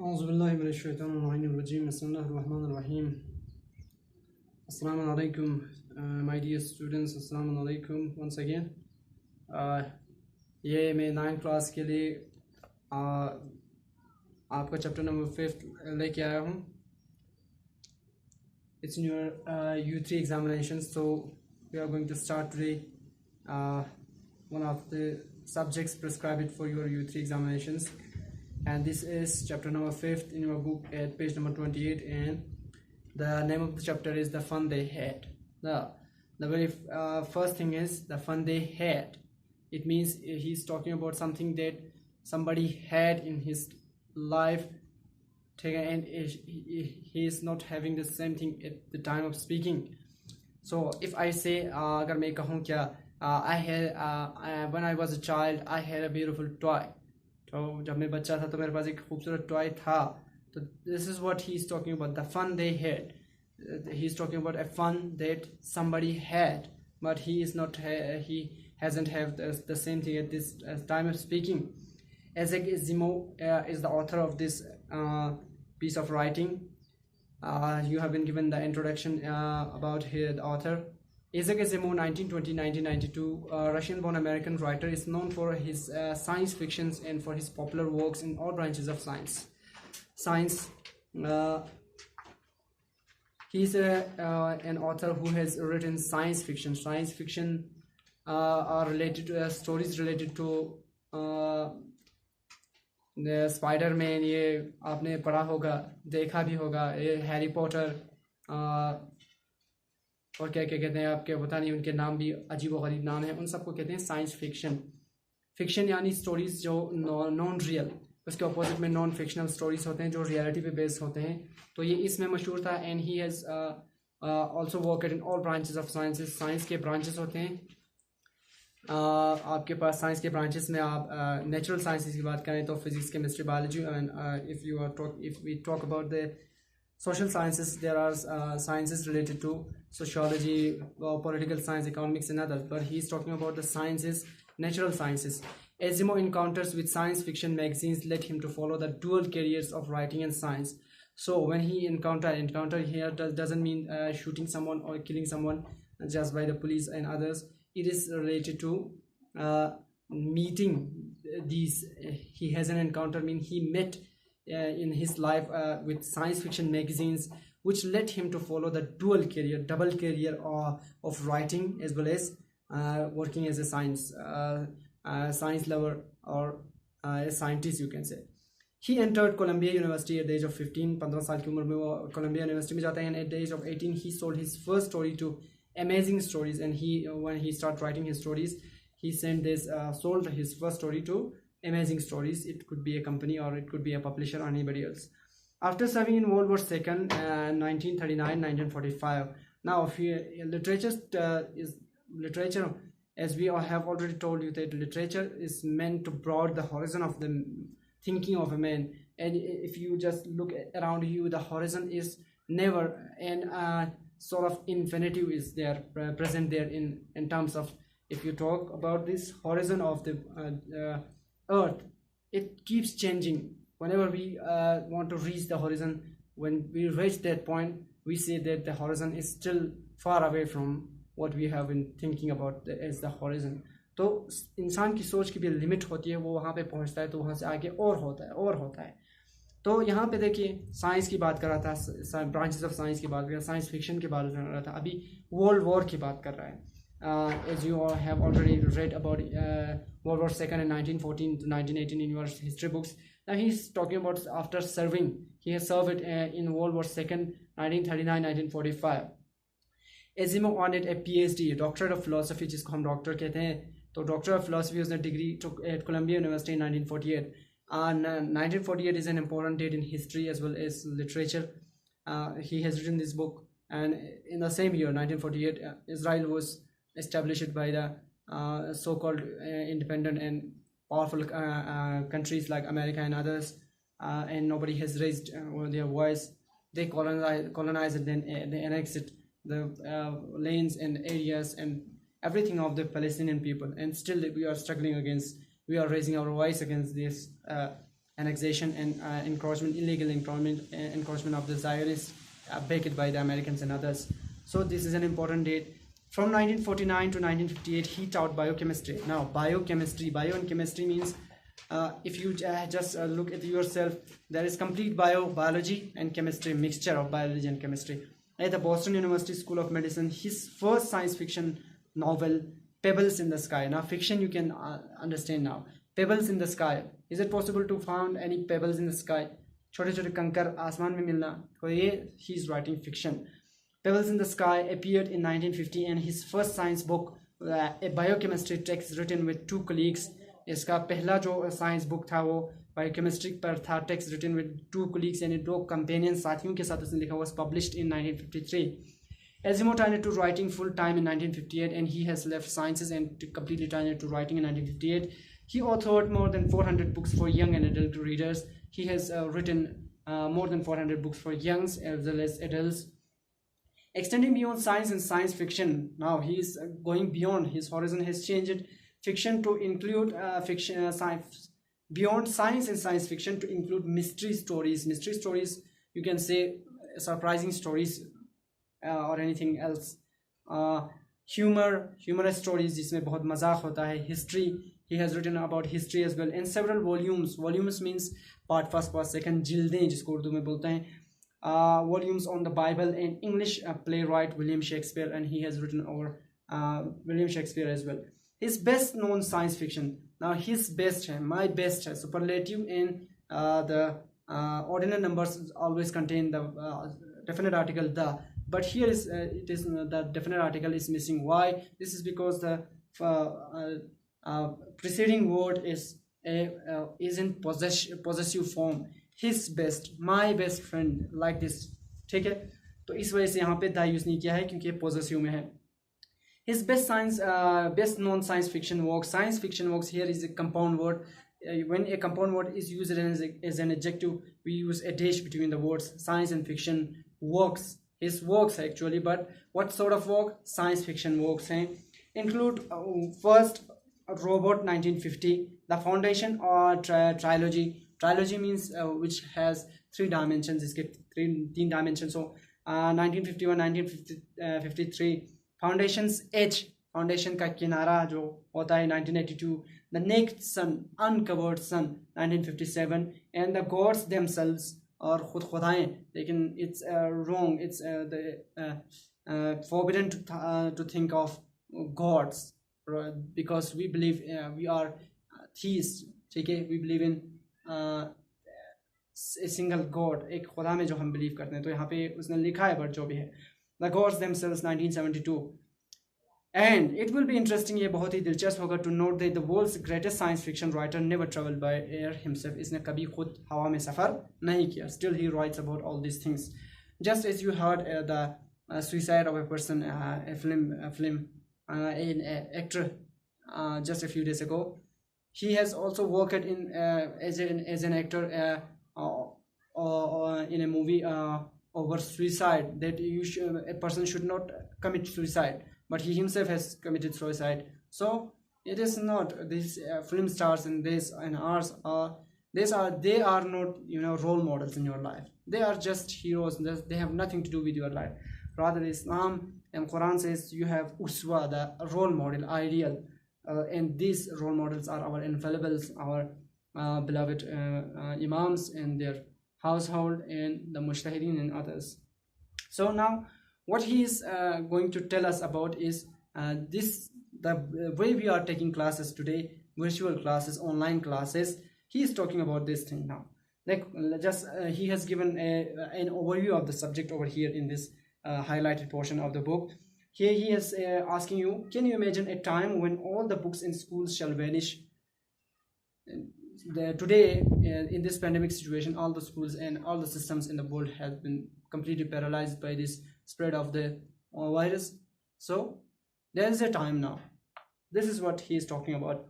أعوذ بالله من الشيطان الرجيم بسم الله الرحمن الرحيم Assalamu alaikum, my dear students. Assalamu alaikum once again. ये मैं 9th class के लिए आपका चैप्टर नंबर 5 लेके आया हूँ. It's in your U3 examinations, so we are going to start today one of the subjects prescribed for your U3 examinations, and this is chapter number 5 in your book at page number 28, and the name of the chapter is The Fun They Had. The very first thing is the fun they had. It means he's talking about something that somebody had in his life, and he is not having the same thing at the time of speaking. So if I say अगर मैं कहूँ क्या I had when I was a child I had a beautiful toy. तो जब मैं बच्चा था तो मेरे पास एक खूबसूरत टॉय था. So this is what he's talking about, the fun they had. He's talking about a fun that somebody had, but he is not he hasn't have the same thing at this time of speaking. Isaac Asimov is the author of this piece of writing. You have been given the introduction about the author. Isaac Asimov, 1920-1992, Russian-born American writer, is known for his science fictions and for his popular works in all branches of science. He's an author who has written science fiction. Science fiction are related to stories related to Spiderman. ये आपने पढ़ा होगा, देखा भी होगा. ये Harry Potter और क्या क्या कहते हैं आपके पता नहीं, उनके नाम भी अजीब व गरीब नाम हैं. उन सबको कहते हैं साइंस फिक्शन. फिक्शन यानी स्टोरीज जो नॉन रियल, उसके अपोजिट में नॉन फिक्शनल स्टोरीज होते हैं जो रियलिटी पे बेस्ड होते हैं. तो ये इसमें मशहूर था. And he has also worked in all branches of sciences. Science के ब्रांचेस होते हैं आपके पास. साइंस के ब्रांचेस में आप नेचुरल साइंसेस की बात करें तो physics, chemistry, biology. And if we talk about the social sciences, there are sciences related to sociology, political science, economics and others, but he's talking about the sciences, natural sciences. Asimov encounters with science fiction magazines led him to follow the dual careers of writing and science. So when he encounter here doesn't mean shooting someone or killing someone just by the police and others. It is related to meeting these. He has an encounter, mean he met in his life with science fiction magazines, which led him to follow the double career of writing as well as working as a science lover or a scientist, you can say. He entered Columbia University at the age of 15. 15 साल की उम्र में वो Columbia University में जाता है. And at the age of 18 he sold his first story to Amazing Stories. And when he started writing his stories, he sold his first story to Amazing Stories. It could be a company or it could be a publisher or anybody else. After serving in World War II, 1939-1945. Now literature, as we have already told you, that literature is meant to broaden the horizon of the thinking of a man. And if you just look around you, the horizon is never, and sort of infinitive is there, present there in terms of, if you talk about this horizon of the earth, it keeps changing. Whenever we want to reach the horizon, when we reach that point, we see that the horizon is still far away from what we have been thinking about as the horizon. तो इंसान की सोच की भी limit होती है. वो वहाँ पे पहुँचता है तो वहाँ से आगे और होता है. तो यहाँ पे देखिए, साइंस की बात कर रहा था, ब्रांचेस ऑफ साइंस की बात कर रहा था, साइंस फिक्शन की बात कर रहा था. अभी वर्ल्ड वॉर की बात कर रहा है. As you all have already read about World War II in 1914 to 1918 in your history books. Now he's talking about after serving. He has served in World War II, 1939-1945. Asimov earned a PhD, Doctorate of Philosophy, जिसको हम doctor कहते हैं. तो Doctor of Philosophy उसने degree took at Columbia University in 1948. 1948 is an important date in history as well as literature. He has written this book, and in the same year, 1948, Israel was established by the so-called independent and powerful countries like America and others, and nobody has raised their voice. They colonized it, then they annexed the lands and areas and everything of the Palestinian people, and still we are struggling against, we are raising our voice against this annexation and encroachment, illegal encroachment of the Zionists backed by the Americans and others. So this is an important date. From 1949 to 1958, he taught biochemistry. Now, biochemistry, bio and chemistry means if you just look at yourself, there is complete biology and chemistry, mixture of biology and chemistry. At the Boston University School of Medicine, his first science fiction novel, Pebbles in the Sky. Now, fiction you can understand now. Pebbles in the sky. Is it possible to find any pebbles in the sky? छोटे छोटे कंकर आसमान में मिलना, तो ये he is writing fiction. Pebbles in the Sky appeared in 1950 and his first science book, a biochemistry text written with two colleagues. इसका पहला जो साइंस बुक था वो बायोकेमिस्ट्री पर था, text written with two colleagues यानी दो कंपेनियन साथियों के साथ उसने लिखा, was published in 1953. Asimov turned to writing full time in 1958 and he has left sciences and completely turned to writing in 1958. He authored more than 400 books for young and adult readers. He has written more than 400 books for youngs as well as adults. Extending beyond science and science fiction, now he is going beyond. His horizon has changed fiction to include science, beyond science and science fiction to include mystery stories. Mystery stories, you can say surprising stories or anything else. Humorous stories जिसमें बहुत मजाक होता है. History, he has written about history as well in several volumes. Volumes means part first, part second, जिल्दें जिसको उर्दू में बोलते हैं. Volumes on the Bible and English playwright William Shakespeare, and he has written over William Shakespeare as well. His best known science fiction, now his best है, my best है, superlative in the ordinal numbers always contain the definite article the, but here is it is the definite article is missing. Why? This is because the preceding word is in possessive form. His best, my best friend, like this. ठीक है, तो इस वजह से यहाँ पे the use नहीं किया है क्योंकि possessive में है. His best known science fiction works. Science fiction works here is a compound word. When a compound word is used as an adjective, we use a dash between the words. Science and fiction works. His works actually, but what sort of work? Science fiction works include first Robot 1950, The Foundation or trilogy. Trilogy means which has three dimensions. इसके तीन dimensions. So 1951, 1953. Foundation's edge, foundation का किनारा जो होता है 1982. The naked sun, uncovered sun 1957. And the gods themselves और खुद खुदाएं, लेकिन it's wrong, it's forbidden to think of gods because we believe we are theists. ठीक है, we believe in a single god, एक खुदा में जो हम believe करते हैं. तो यहाँ पे उसने लिखा है, but जो भी है, the gods themselves 1972. And it will be interesting, ये बहुत ही दिलचस्प होगा, to note that the world's greatest science fiction writer never traveled by air himself. इसने कभी खुद हवा में सफर नहीं किया. Still he writes about all these things. Just as you heard the suicide of a person, an actor just a few days ago. He has also worked in as an actor in a movie over suicide, that a person should not commit suicide, but he himself has committed suicide. So it is not these film stars and this and ours they are not role models in your life. They are just heroes. They have nothing to do with your life. Rather, Islam and Quran says you have uswa, the role model, ideal. And these role models are our infallibles, our beloved imams and their household and the mujtahideen and others. So now what he is going to tell us about is the way we are taking classes today, virtual classes, online classes. He is talking about this thing now. Like just he has given an overview of the subject over here in this highlighted portion of the book. Here he is asking you, can you imagine a time when all the books in schools shall vanish? Today, in this pandemic situation, all the schools and all the systems in the world have been completely paralyzed by this spread of the virus. So there is a time now. This is what he is talking about.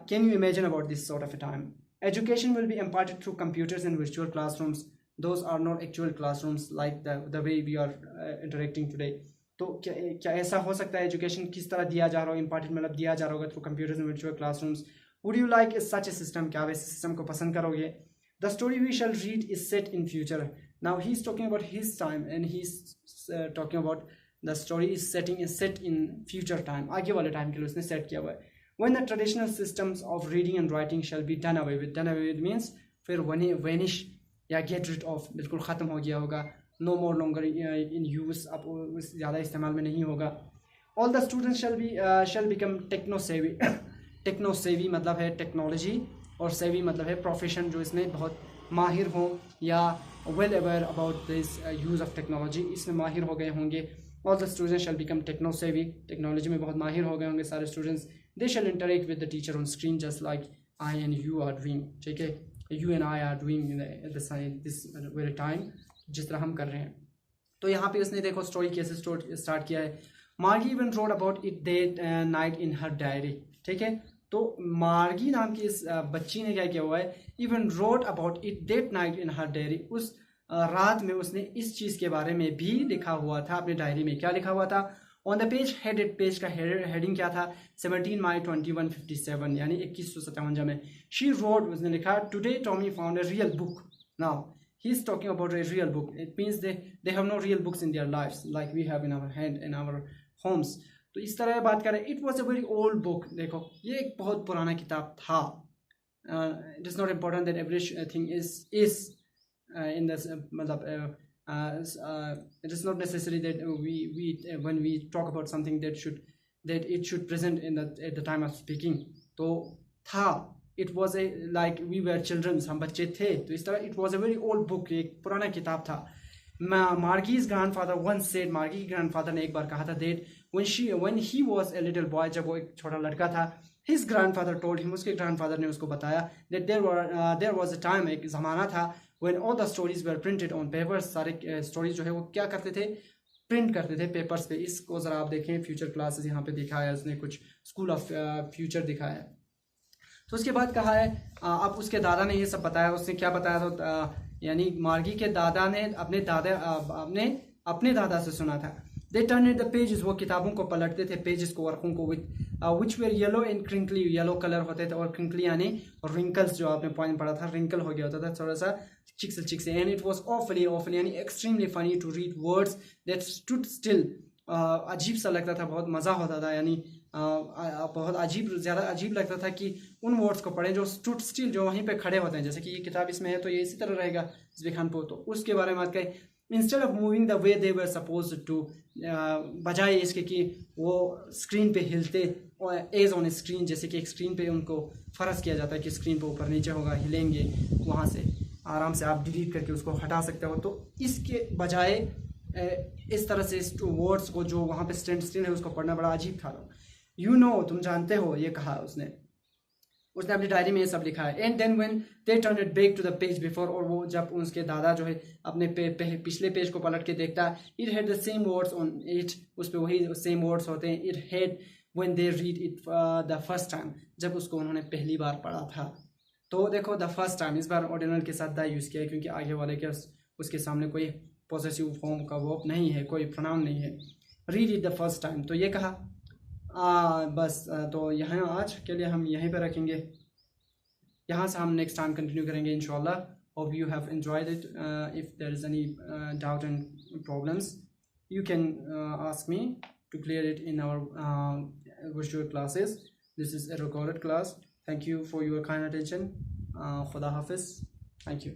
Can you imagine about this sort of a time? Education will be imparted through computers and virtual classrooms. Those are not actual classrooms like the way we are interacting today. तो क्या ऐसा हो सकता है education किस तरह दिया जा रहा हो, इम्पार्टेंट मतलब दिया जा रहा होगा through computers and virtual classrooms. Would you like such a system, क्या आप इस सिस्टम को पसंद करोगे? The story we shall read is set in future. Now he is talking about his time and he is talking about the story is set in future time, आगे वाले time के लिए उसने सेट किया हुआ है. When the traditional systems of reading and writing shall be done away with means फिर vanish या get rid of, बिल्कुल ख़त्म हो गया होगा, no more longer in use, अब उस ज़्यादा इस्तेमाल में नहीं होगा. All the students shall become techno savvy. techno savvy मतलब है टेक्नोलॉजी, और savvy मतलब है प्रोफेशन, जो इसमें बहुत माहिर हो या well aware about this use of technology, इसमें माहिर हो गए होंगे. All the students shall become techno savvy, technology में बहुत माहिर हो गए होंगे सारे students. They shall interact with the teacher on screen just like I and you are doing, ठीक है, you and I are doing at this very time, जिस तरह हम कर रहे हैं. तो यहाँ पे उसने देखो स्टोरी कैसे स्टार्ट किया है. मार्गी even road about it that night in her diary, ठीक है. तो मार्गी नाम की इस बच्ची ने क्या किया हुआ है, even road about it that night in her diary, उस रात में उसने इस चीज़ के बारे में भी लिखा हुआ था अपनी डायरी में. क्या लिखा हुआ था? On the page headed, page का हेडिंग क्या था? 17 मई 2157, यानी 2157 में. शी रोड, उसने लिखा, today Tommy found a real book. Now he is talking about a real book. It means they have no real books in their lifes like we have in our hand in our homes. तो इस तरह बात करें, it was a very old book. देखो ये एक बहुत पुराना किताब था. It is not important that everything is in this मतलब it is not necessary that when we talk about something that it should present in at the time of speaking. तो था, it was a like we were children, हम बच्चे थे. तो इस तरह it was a very old book, एक पुराना किताब था. मार्गीज ग्रैंडफादर once said, मार्गी की ग्रैंडफादर ने एक बार कहा था that when he was a little boy, जब वो एक छोटा लड़का था, his grandfather told him, उसके ग्रैंडफादर ने उसको बताया that there was a time, एक ज़माना था, when all the stories were printed on papers, सारे स्टोरीज जो है वो क्या करते थे, प्रिंट करते थे पेपर्स पे. इसको ज़रा आप देखें, फ्यूचर क्लासेस यहाँ पे दिखाया है उसने, कुछ स्कूल ऑफ फ्यूचर दिखाया है. तो उसके बाद कहा है, अब उसके दादा ने ये सब बताया. उसने क्या बताया? तो यानी मार्गी के दादा ने अपने दादा से सुना था. दे टर्न द पेजेस, वो किताबों को पलटते थे, पेजेस को, वर्कों को, विच where yellow and crinkly, yellow colour होते थे, और क्रिंकली यानी रिंकल्स, जो आपने पॉइंट पढ़ा था, रिंकल हो गया होता था थोड़ा सा, चिक से. एंड इट वॉज ऑफली यानी extremely funny to read words that stood still. अजीब सा लगता था, बहुत मज़ा होता था, यानी बहुत ज़्यादा अजीब लगता था कि उन वर्ड्स को पढ़ें जो स्टूड स्टिल, जो वहीं पे खड़े होते हैं. जैसे कि ये किताब इसमें है तो ये इसी तरह रहेगा ज़ुबैखानपुर. तो उसके बारे में बात करें, instead of moving the way they were suppose to, बजाय इसके कि वो स्क्रीन पे हिलते, एज ऑन स्क्रीन, जैसे कि एक स्क्रीन पे उनको फ़र्ज किया जाता है कि स्क्रीन पे ऊपर नीचे होगा, हिलेंगे, वहाँ से आराम से आप डिलीट करके उसको हटा सकते हो. तो इसके बजाय इस तरह से वर्ड्स को जो वहाँ पे स्टैंड स्टिल है उसको पढ़ना बड़ा अजीब था. यू नो, तुम जानते हो, ये कहा उसने अपनी डायरी में ये सब लिखा है. And then when they turn it back to the page before, और वो जब उसके दादा जो है अपने पिछले पेज को पलट के देखता, it had the same words on it, उस पर वही सेम वर्ड्स होते हैं. It had when they read it the first time, जब उसको उन्होंने पहली बार पढ़ा था. तो देखो द फर्स्ट टाइम, इस बार ऑर्डिनल के साथ द यूज़ किया है, क्योंकि आगे वाले के उसके सामने कोई पॉसेसिव फॉर्म का वर्ब नहीं है, कोई प्रोनाउन नहीं है. Read it the first time, तो ये कहा. बस तो यहाँ आज के लिए हम यहीं पर रखेंगे. यहाँ से हम नेक्स्ट टाइम कंटिन्यू करेंगे इंशाल्लाह. Hope you have enjoyed it. If there is any doubt and problems, you can ask me to clear it in our virtual classes. This is a recorded class. Thank you for your kind attention. Khuda Hafiz. Thank you.